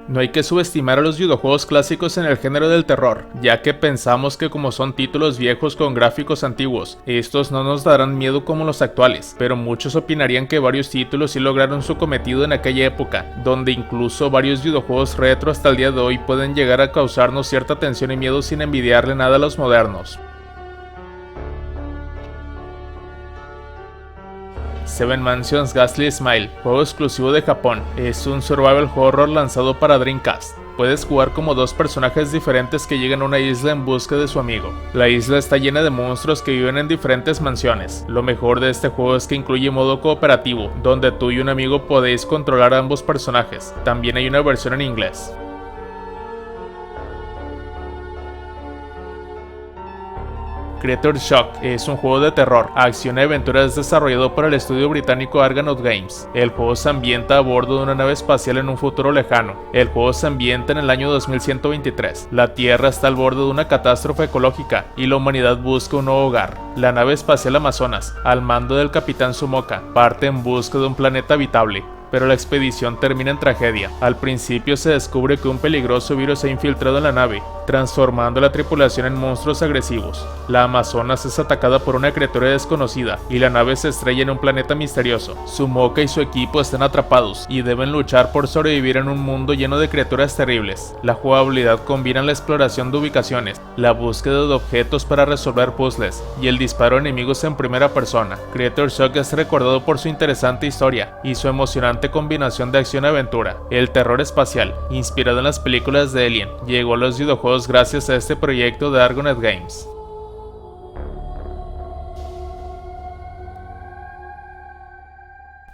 No hay que subestimar a los videojuegos clásicos en el género del terror, ya que pensamos que como son títulos viejos con gráficos antiguos, estos no nos darán miedo como los actuales, pero muchos opinarían que varios títulos sí lograron su cometido en aquella época, donde incluso varios videojuegos retro hasta el día de hoy pueden llegar a causarnos cierta tensión y miedo sin envidiarle nada a los modernos. Seven Mansions Ghastly Smile, juego exclusivo de Japón, es un survival horror lanzado para Dreamcast. Puedes jugar como dos personajes diferentes que llegan a una isla en busca de su amigo. La isla está llena de monstruos que viven en diferentes mansiones. Lo mejor de este juego es que incluye modo cooperativo, donde tú y un amigo podéis controlar a ambos personajes. También hay una versión en inglés. Creature Shock es un juego de terror, acción y aventuras desarrollado por el estudio británico Argonaut Games. El juego se ambienta a bordo de una nave espacial en un futuro lejano. El juego se ambienta en el año 2123. La Tierra está al borde de una catástrofe ecológica y la humanidad busca un nuevo hogar. La nave espacial Amazonas, al mando del capitán Sumoka, parte en busca de un planeta habitable. Pero la expedición termina en tragedia. Al principio se descubre que un peligroso virus se ha infiltrado en la nave, transformando a la tripulación en monstruos agresivos. La Amazonas es atacada por una criatura desconocida y la nave se estrella en un planeta misterioso. Sumoka y su equipo están atrapados y deben luchar por sobrevivir en un mundo lleno de criaturas terribles. La jugabilidad combina la exploración de ubicaciones, la búsqueda de objetos para resolver puzzles y el disparo a enemigos en primera persona. Creature Shock es recordado por su interesante historia y su emocionante combinación de acción y aventura. El terror espacial, inspirado en las películas de Alien, llegó a los videojuegos gracias a este proyecto de Argonaut Games.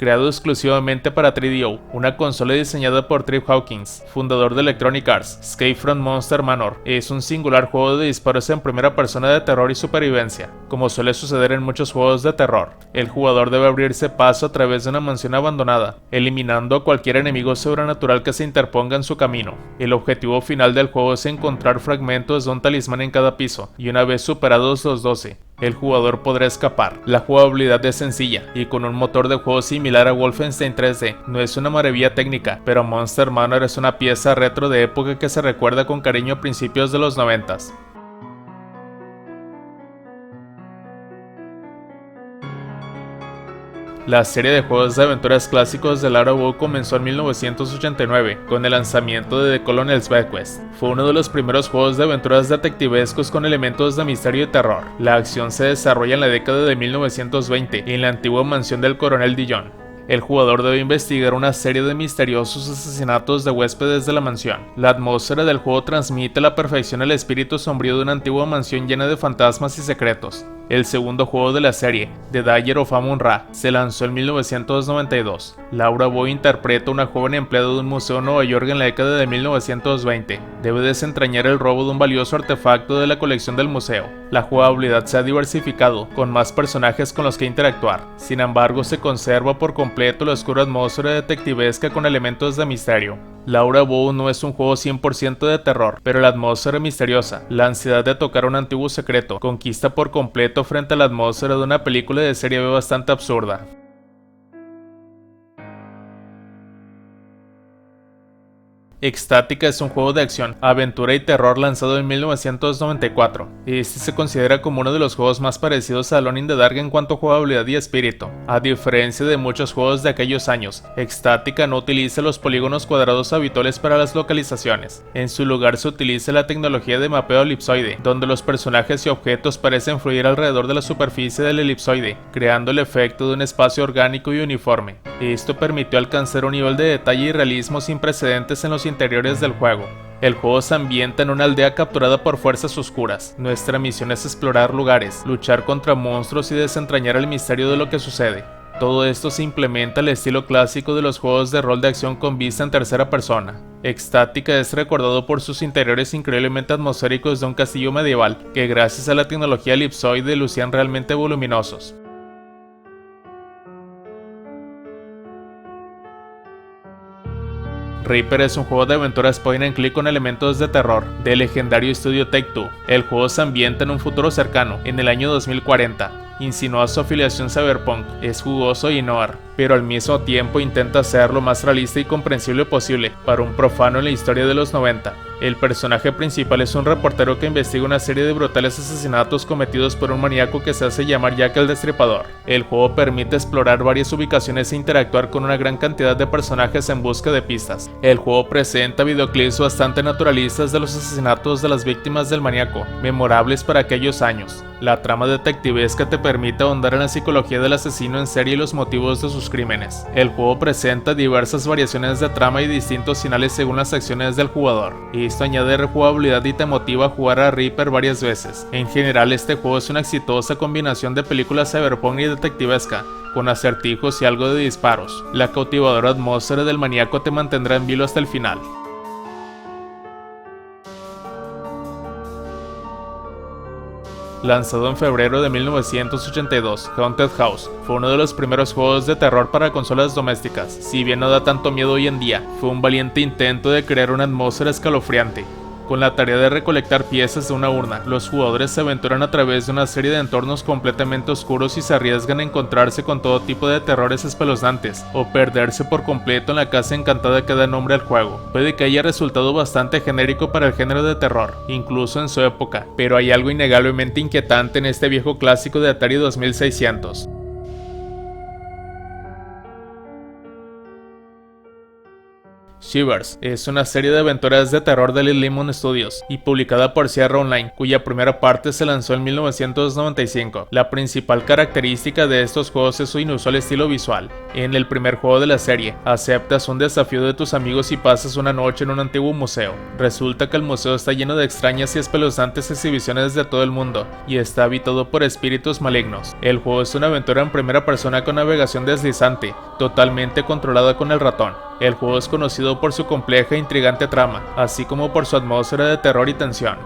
Creado exclusivamente para 3DO, una consola diseñada por Trip Hawkins, fundador de Electronic Arts. Escape from Monster Manor es un singular juego de disparos en primera persona de terror y supervivencia. Como suele suceder en muchos juegos de terror, el jugador debe abrirse paso a través de una mansión abandonada, eliminando a cualquier enemigo sobrenatural que se interponga en su camino. El objetivo final del juego es encontrar fragmentos de un talismán en cada piso, y una vez superados los 12, el jugador podrá escapar. La jugabilidad es sencilla y con un motor de juego similar a Wolfenstein 3D. No es una maravilla técnica, pero Monster Manor es una pieza retro de época que se recuerda con cariño a principios de los 90s. La serie de juegos de aventuras clásicos de Lara WoW comenzó en 1989 con el lanzamiento de The Colonel's Bequest. Fue uno de los primeros juegos de aventuras detectivescos con elementos de misterio y terror. La acción se desarrolla en la década de 1920 en la antigua mansión del coronel Dillon. El jugador debe investigar una serie de misteriosos asesinatos de huéspedes de la mansión. La atmósfera del juego transmite a la perfección el espíritu sombrío de una antigua mansión llena de fantasmas y secretos. El segundo juego de la serie, The Dagger of Amun-Ra, se lanzó en 1992. Laura Boy interpreta a una joven empleada de un museo en Nueva York en la década de 1920. Debe desentrañar el robo de un valioso artefacto de la colección del museo. La jugabilidad se ha diversificado, con más personajes con los que interactuar. Sin embargo, se conserva por completo la oscura atmósfera detectivesca con elementos de misterio. Laura Bow no es un juego 100% de terror, pero la atmósfera misteriosa, la ansiedad de tocar un antiguo secreto, conquista por completo frente a la atmósfera de una película de serie B bastante absurda. Extática es un juego de acción, aventura y terror lanzado en 1994. Este se considera como uno de los juegos más parecidos a Alone in the Dark en cuanto a jugabilidad y espíritu. A diferencia de muchos juegos de aquellos años, Extática no utiliza los polígonos cuadrados habituales para las localizaciones. En su lugar se utiliza la tecnología de mapeo elipsoide, donde los personajes y objetos parecen fluir alrededor de la superficie del elipsoide, creando el efecto de un espacio orgánico y uniforme. Esto permitió alcanzar un nivel de detalle y realismo sin precedentes en los interiores del juego. El juego se ambienta en una aldea capturada por fuerzas oscuras. Nuestra misión es explorar lugares, luchar contra monstruos y desentrañar el misterio de lo que sucede. Todo esto se implementa al estilo clásico de los juegos de rol de acción con vista en tercera persona. Extática es recordado por sus interiores increíblemente atmosféricos de un castillo medieval, que gracias a la tecnología elipsoide lucían realmente voluminosos. Reaper es un juego de aventuras point and click con elementos de terror, del legendario estudio Take-Two. El juego se ambienta en un futuro cercano, en el año 2040. insinúa su afiliación cyberpunk, es jugoso y noir, pero al mismo tiempo intenta ser lo más realista y comprensible posible para un profano en la historia de los 90. El personaje principal es un reportero que investiga una serie de brutales asesinatos cometidos por un maníaco que se hace llamar Jack el Destripador. El juego permite explorar varias ubicaciones e interactuar con una gran cantidad de personajes en busca de pistas. El juego presenta videoclips bastante naturalistas de los asesinatos de las víctimas del maníaco, memorables para aquellos años. La trama detectivesca te permite ahondar en la psicología del asesino en serie y los motivos de sus crímenes. El juego presenta diversas variaciones de trama y distintos finales según las acciones del jugador, y esto añade rejugabilidad y te motiva a jugar a Reaper varias veces. En general, este juego es una exitosa combinación de películas cyberpunk y detectivesca, con acertijos y algo de disparos. La cautivadora atmósfera del maníaco te mantendrá en vilo hasta el final. Lanzado en febrero de 1982, Haunted House fue uno de los primeros juegos de terror para consolas domésticas. Si bien no da tanto miedo hoy en día, fue un valiente intento de crear una atmósfera escalofriante. Con la tarea de recolectar piezas de una urna, los jugadores se aventuran a través de una serie de entornos completamente oscuros y se arriesgan a encontrarse con todo tipo de terrores espeluznantes, o perderse por completo en la casa encantada que da nombre al juego. Puede que haya resultado bastante genérico para el género de terror, incluso en su época, pero hay algo innegablemente inquietante en este viejo clásico de Atari 2600. Shivers es una serie de aventuras de terror de Little Lemon Studios y publicada por Sierra Online, cuya primera parte se lanzó en 1995. La principal característica de estos juegos es su inusual estilo visual. En el primer juego de la serie, aceptas un desafío de tus amigos y pasas una noche en un antiguo museo. Resulta que el museo está lleno de extrañas y espeluznantes exhibiciones de todo el mundo, y está habitado por espíritus malignos. El juego es una aventura en primera persona con navegación deslizante, totalmente controlada con el ratón. El juego es conocido por su compleja e intrigante trama, así como por su atmósfera de terror y tensión.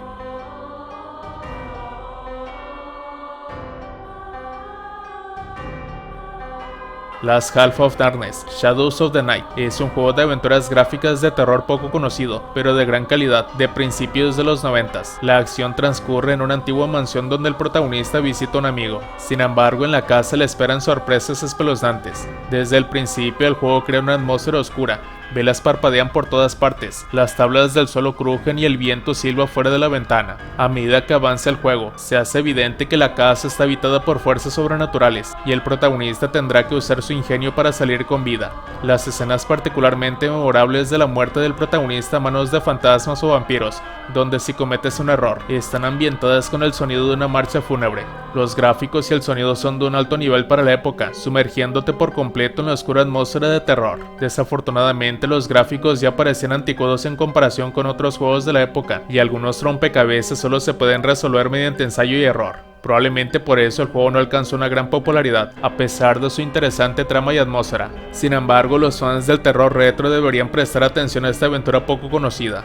Last Half of Darkness, Shadows of the Night, es un juego de aventuras gráficas de terror poco conocido, pero de gran calidad, de principios de los 90s. La acción transcurre en una antigua mansión donde el protagonista visita a un amigo. Sin embargo, en la casa le esperan sorpresas espeluznantes. Desde el principio, el juego crea una atmósfera oscura. Velas parpadean por todas partes, las tablas del suelo crujen y el viento silba fuera de la ventana. A medida que avanza el juego, se hace evidente que la casa está habitada por fuerzas sobrenaturales, y el protagonista tendrá que usar su ingenio para salir con vida. Las escenas particularmente memorables de la muerte del protagonista a manos de fantasmas o vampiros, donde si cometes un error, están ambientadas con el sonido de una marcha fúnebre. Los gráficos y el sonido son de un alto nivel para la época, sumergiéndote por completo en la oscura atmósfera de terror. Desafortunadamente, los gráficos ya parecían anticuados en comparación con otros juegos de la época, y algunos rompecabezas solo se pueden resolver mediante ensayo y error. Probablemente por eso el juego no alcanzó una gran popularidad, a pesar de su interesante trama y atmósfera. Sin embargo, los fans del terror retro deberían prestar atención a esta aventura poco conocida.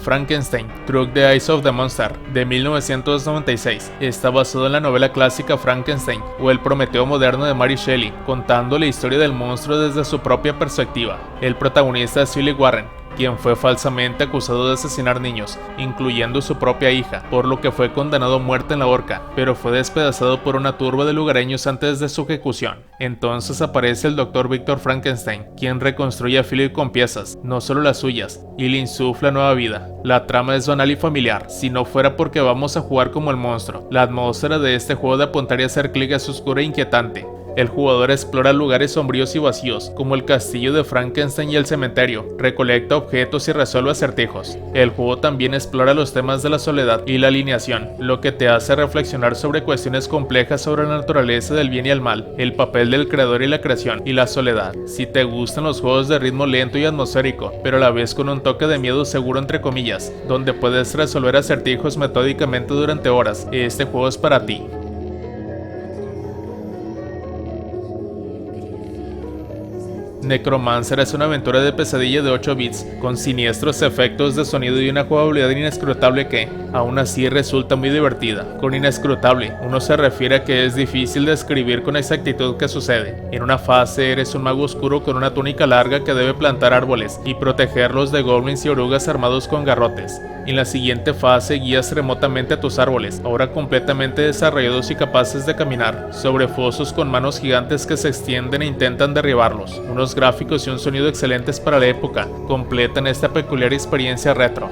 Frankenstein, Through the Eyes of the Monster, de 1996, está basado en la novela clásica Frankenstein, o el Prometeo moderno de Mary Shelley, contando la historia del monstruo desde su propia perspectiva. El protagonista es Philip Warren, quien fue falsamente acusado de asesinar niños, incluyendo su propia hija, por lo que fue condenado a muerte en la horca, pero fue despedazado por una turba de lugareños antes de su ejecución. Entonces aparece el Dr. Victor Frankenstein, quien reconstruye a Philip con piezas, no solo las suyas, y le insufla nueva vida. La trama es banal y familiar, si no fuera porque vamos a jugar como el monstruo. La atmósfera de este juego de apuntar y hacer clic es oscura e inquietante. El jugador explora lugares sombríos y vacíos, como el castillo de Frankenstein y el cementerio, recolecta objetos y resuelve acertijos. El juego también explora los temas de la soledad y la alineación, lo que te hace reflexionar sobre cuestiones complejas sobre la naturaleza del bien y el mal, el papel del creador y la creación, y la soledad. Si te gustan los juegos de ritmo lento y atmosférico, pero a la vez con un toque de miedo seguro entre comillas, donde puedes resolver acertijos metódicamente durante horas, este juego es para ti. Necromancer es una aventura de pesadilla de 8 bits, con siniestros efectos de sonido y una jugabilidad inescrutable que, aún así, resulta muy divertida. Con inescrutable, uno se refiere a que es difícil describir con exactitud qué sucede. En una fase eres un mago oscuro con una túnica larga que debe plantar árboles y protegerlos de goblins y orugas armados con garrotes. En la siguiente fase guías remotamente a tus árboles, ahora completamente desarrollados y capaces de caminar, sobre fosos con manos gigantes que se extienden e intentan derribarlos. Unos gráficos y un sonido excelentes para la época completan esta peculiar experiencia retro.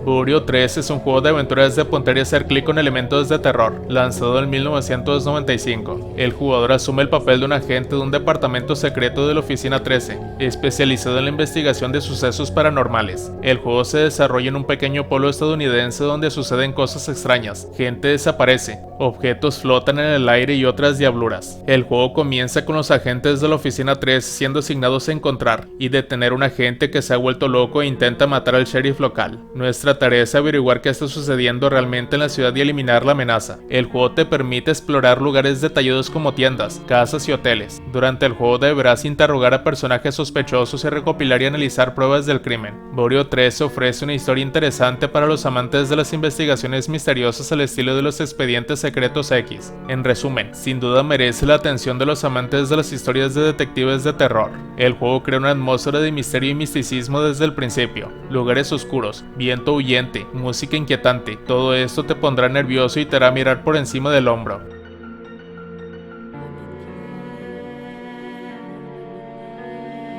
Burio 3 es un juego de aventuras de apuntar y hacer clic con elementos de terror, lanzado en 1995. El jugador asume el papel de un agente de un departamento secreto de la Oficina 13, especializado en la investigación de sucesos paranormales. El juego se desarrolla en un pequeño pueblo estadounidense donde suceden cosas extrañas, gente desaparece, objetos flotan en el aire y otras diabluras. El juego comienza con los agentes de la Oficina 13 siendo asignados a encontrar y detener a un agente que se ha vuelto loco e intenta matar al sheriff local. Nuestra tarea es averiguar qué está sucediendo realmente en la ciudad y eliminar la amenaza. El juego te permite explorar lugares detallados como tiendas, casas y hoteles. Durante el juego deberás interrogar a personajes sospechosos y recopilar y analizar pruebas del crimen. Burio 3 ofrece una historia interesante para los amantes de las investigaciones misteriosas al estilo de los expedientes secretos X. En resumen, sin duda merece la atención de los amantes de las historias de detectives de terror. El juego crea una atmósfera de misterio y misticismo desde el principio. Lugares oscuros, viento huyente, música inquietante, todo esto te pondrá nervioso y te hará mirar por encima del hombro.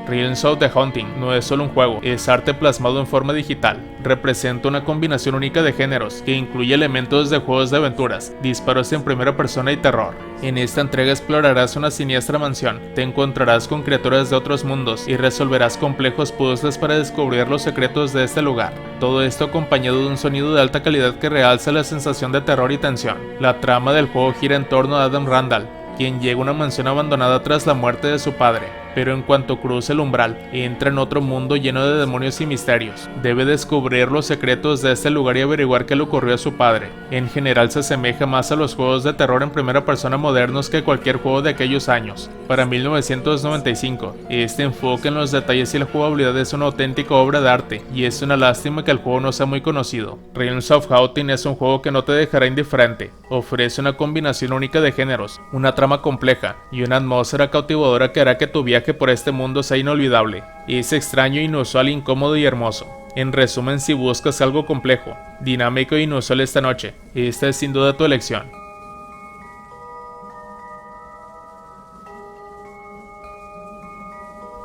Realms of the Haunting no es solo un juego, es arte plasmado en forma digital. Representa una combinación única de géneros, que incluye elementos de juegos de aventuras, disparos en primera persona y terror. En esta entrega explorarás una siniestra mansión, te encontrarás con criaturas de otros mundos y resolverás complejos puzzles para descubrir los secretos de este lugar. Todo esto acompañado de un sonido de alta calidad que realza la sensación de terror y tensión. La trama del juego gira en torno a Adam Randall, quien llega a una mansión abandonada tras la muerte de su padre, pero en cuanto cruza el umbral, entra en otro mundo lleno de demonios y misterios. Debe descubrir los secretos de este lugar y averiguar qué le ocurrió a su padre. En general se asemeja más a los juegos de terror en primera persona modernos que cualquier juego de aquellos años. Para 1995, este enfoque en los detalles y la jugabilidad es una auténtica obra de arte, y es una lástima que el juego no sea muy conocido. Realms of Haunting es un juego que no te dejará indiferente. Ofrece una combinación única de géneros, una trama compleja y una atmósfera cautivadora que hará que tu viaje por este mundo sea inolvidable. Es extraño, inusual, incómodo y hermoso. En resumen, si buscas algo complejo, dinámico e inusual esta noche, esta es sin duda tu elección.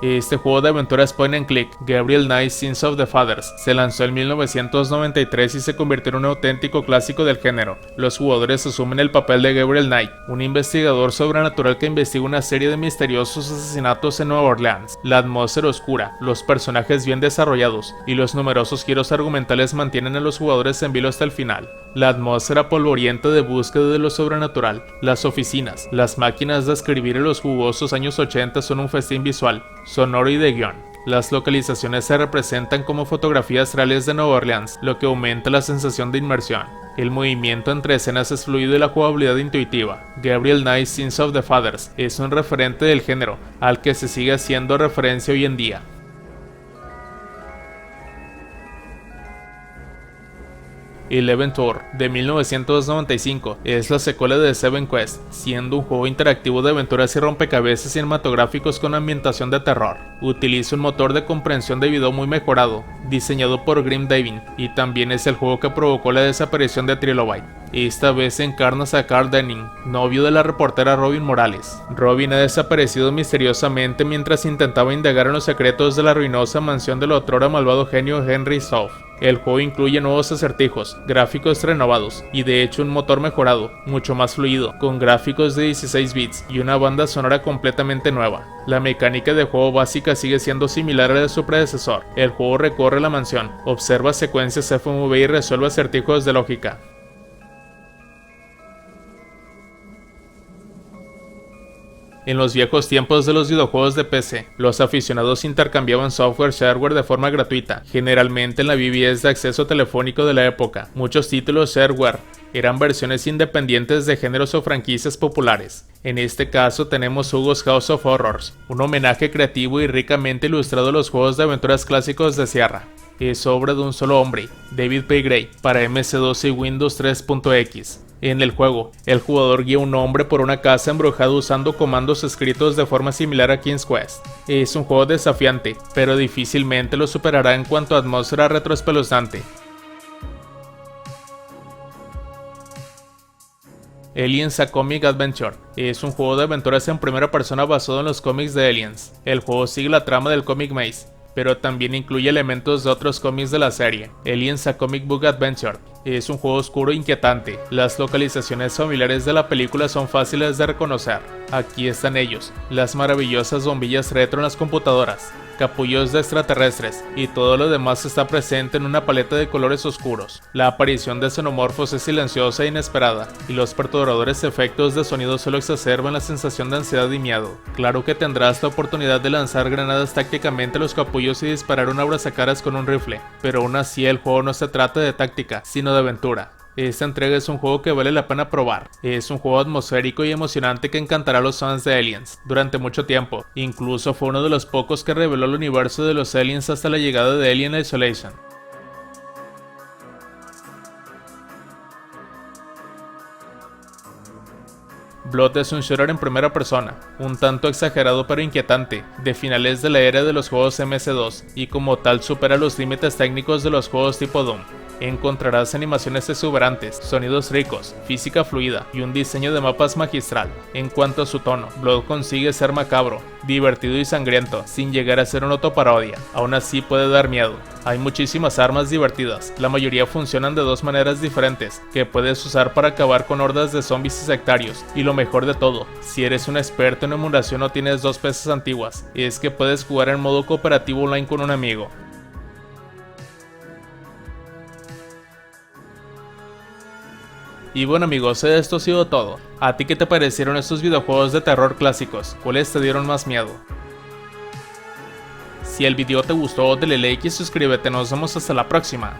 Este juego de aventuras point and click, Gabriel Knight Sins of the Fathers, se lanzó en 1993 y se convirtió en un auténtico clásico del género. Los jugadores asumen el papel de Gabriel Knight, un investigador sobrenatural que investiga una serie de misteriosos asesinatos en Nueva Orleans. La atmósfera oscura, los personajes bien desarrollados y los numerosos giros argumentales mantienen a los jugadores en vilo hasta el final. La atmósfera polvorienta de búsqueda de lo sobrenatural, las oficinas, las máquinas de escribir en los jugosos años 80 son un festín visual, sonoro y de guión. Las localizaciones se representan como fotografías reales de Nueva Orleans, lo que aumenta la sensación de inmersión. El movimiento entre escenas es fluido y la jugabilidad intuitiva. Gabriel Knight Sins of the Fathers es un referente del género, al que se sigue haciendo referencia hoy en día. Eleven Tour, de 1995, es la secuela de Seven Quest, siendo un juego interactivo de aventuras y rompecabezas cinematográficos con ambientación de terror. Utiliza un motor de comprensión de video muy mejorado, diseñado por Grim Davin, y también es el juego que provocó la desaparición de Trilobite. Esta vez encarnas a Carl Denning, novio de la reportera Robin Morales. Robin ha desaparecido misteriosamente mientras intentaba indagar en los secretos de la ruinosa mansión del otrora malvado genio Henry Soft. El juego incluye nuevos acertijos, gráficos renovados y de hecho un motor mejorado, mucho más fluido, con gráficos de 16 bits y una banda sonora completamente nueva. La mecánica de juego básica sigue siendo similar a la de su predecesor. El juego recorre la mansión, observa secuencias FMV y resuelve acertijos de lógica. En los viejos tiempos de los videojuegos de PC, los aficionados intercambiaban software-shareware de forma gratuita, generalmente en la BBS de acceso telefónico de la época. Muchos títulos shareware eran versiones independientes de géneros o franquicias populares. En este caso tenemos Hugo's House of Horrors, un homenaje creativo y ricamente ilustrado a los juegos de aventuras clásicos de Sierra. Es obra de un solo hombre, David P. Gray, para MS-DOS y Windows 3.x. En el juego, el jugador guía a un hombre por una casa embrujada usando comandos escritos de forma similar a King's Quest. Es un juego desafiante, pero difícilmente lo superará en cuanto a atmósfera retroespeluznante. Aliens: A Comic Adventure es un juego de aventuras en primera persona basado en los cómics de Aliens. El juego sigue la trama del cómic Maze, pero también incluye elementos de otros cómics de la serie. Aliens: A Comic Book Adventure es un juego oscuro e inquietante. Las localizaciones familiares de la película son fáciles de reconocer. Aquí están ellos, las maravillosas bombillas retro en las computadoras, capullos de extraterrestres, y todo lo demás está presente en una paleta de colores oscuros. La aparición de xenomorfos es silenciosa e inesperada, y los perturbadores efectos de sonido solo exacerban la sensación de ansiedad y miedo. Claro que tendrás la oportunidad de lanzar granadas tácticamente a los capullos y disparar un abrazacaras con un rifle, pero aún así el juego no se trata de táctica, sino de aventura. Esta entrega es un juego que vale la pena probar. Es un juego atmosférico y emocionante que encantará a los fans de Aliens. Durante mucho tiempo, incluso fue uno de los pocos que reveló el universo de los Aliens hasta la llegada de Alien Isolation. Blood es un shooter en primera persona, un tanto exagerado pero inquietante, de finales de la era de los juegos MS-DOS, y como tal supera los límites técnicos de los juegos tipo Doom. Encontrarás animaciones exuberantes, sonidos ricos, física fluida y un diseño de mapas magistral. En cuanto a su tono, Blood consigue ser macabro, divertido y sangriento, sin llegar a ser una autoparodia. Aún así puede dar miedo. Hay muchísimas armas divertidas, la mayoría funcionan de dos maneras diferentes, que puedes usar para acabar con hordas de zombies y sectarios, y lo mejor de todo, si eres un experto en emulación o tienes dos PCs antiguas, es que puedes jugar en modo cooperativo online con un amigo. Y bueno amigos, esto ha sido todo. ¿A ti qué te parecieron estos videojuegos de terror clásicos? ¿Cuáles te dieron más miedo? Si el video te gustó, dale like y suscríbete, nos vemos hasta la próxima.